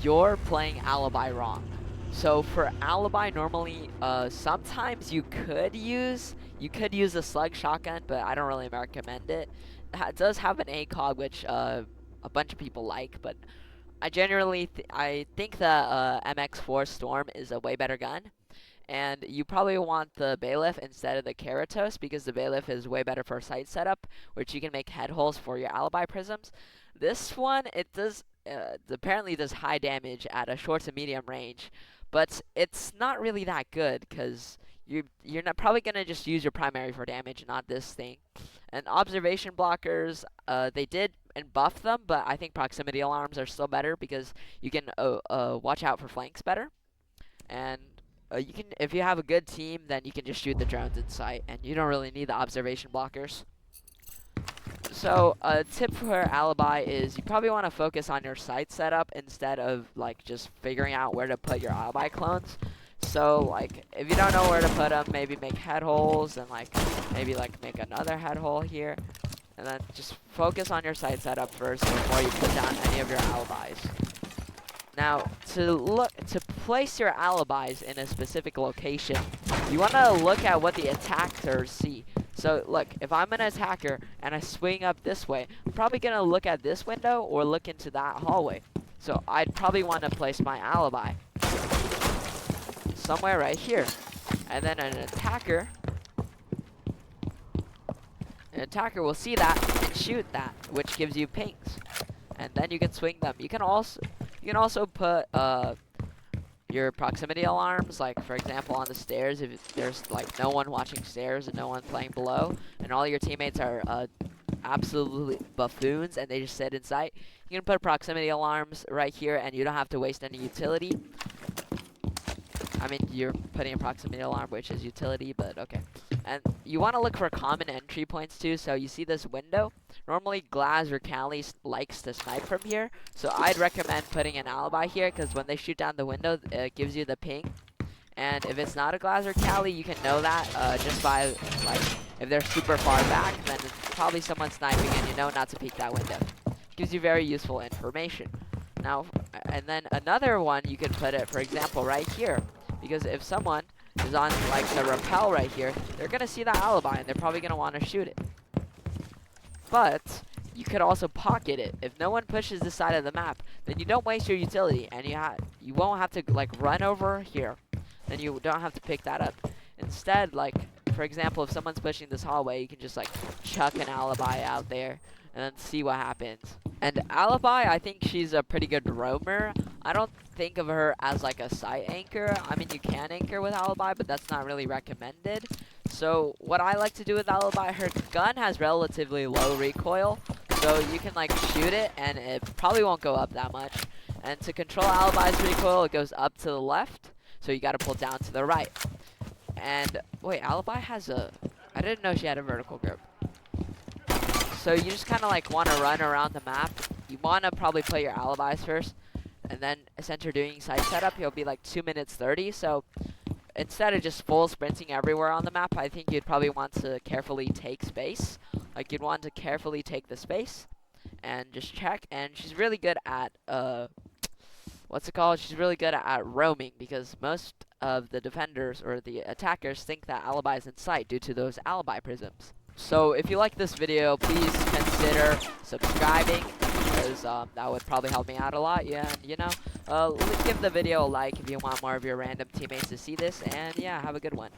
you're playing Alibi wrong. So for Alibi, normally, sometimes you could use a slug shotgun, but I don't really recommend it. It does have an ACOG, which a bunch of people like, but I think the MX4 Storm is a way better gun. And you probably want the bailiff instead of the Keratos because the bailiff is way better for sight setup, which you can make head holes for your alibi prisms. This one, apparently does high damage at a short to medium range, but it's not really that good because you're not probably gonna just use your primary for damage, not this thing. And observation blockers, they did and buff them, but I think proximity alarms are still better because you can watch out for flanks better. And you can, if you have a good team, then you can just shoot the drones in sight, and you don't really need the observation blockers. So a tip for Alibi is you probably want to focus on your sight setup instead of like just figuring out where to put your Alibi clones. So like if you don't know where to put them, maybe make head holes and like maybe like make another head hole here, and then just focus on your sight setup first before you put down any of your alibis. Now, to place your alibis in a specific location, you want to look at what the attackers see. So, look, if I'm an attacker and I swing up this way, I'm probably going to look at this window or look into that hallway. So, I'd probably want to place my alibi somewhere right here. And then an attacker will see that and shoot that, which gives you pings. And then you can swing them. You can also put your proximity alarms, like for example on the stairs, if there's like no one watching stairs and no one playing below, and all your teammates are absolutely buffoons and they just sit in sight, you can put proximity alarms right here and you don't have to waste any utility. I mean, you're putting a proximity alarm, which is utility, but okay. And you want to look for common entry points too. So you see this window. Normally, Glaz or Cali likes to snipe from here. So I'd recommend putting an alibi here because when they shoot down the window, it gives you the ping. And if it's not a Glaz or Cali, you can know that just by, like, if they're super far back, then it's probably someone sniping and you know not to peek that window. Gives you very useful information. Now, and then another one, you could put it, for example, right here. Because if someone is on like the rappel right here, they're gonna see that alibi and they're probably gonna want to shoot it. But you could also pocket it. If no one pushes this side of the map, then you don't waste your utility, and you won't have to like run over here. Then you don't have to pick that up. Instead, like for example, if someone's pushing this hallway, you can just like chuck an alibi out there and then see what happens. And Alibi, I think she's a pretty good roamer. I don't think of her as like a sight anchor. I mean, you can anchor with Alibi, but that's not really recommended. So what I like to do with Alibi, her gun has relatively low recoil, so you can like shoot it and it probably won't go up that much. And to control Alibi's recoil, it goes up to the left, so you gotta pull down to the right. And wait, Alibi has I didn't know she had a vertical grip. So you just kind of like want to run around the map. You want to probably play your alibis first, and then since you're doing site setup, you'll be like 2 minutes 30. So instead of just full sprinting everywhere on the map, I think you'd probably want to carefully take space. Like you'd want to carefully take the space and just check. And she's really good at what's it called? She's really good at roaming because most of the defenders or the attackers think that Alibi is in sight due to those alibi prisms. So if you like this video, please consider subscribing because that would probably help me out a lot. Yeah, and, you know, give the video a like if you want more of your random teammates to see this. And yeah, have a good one.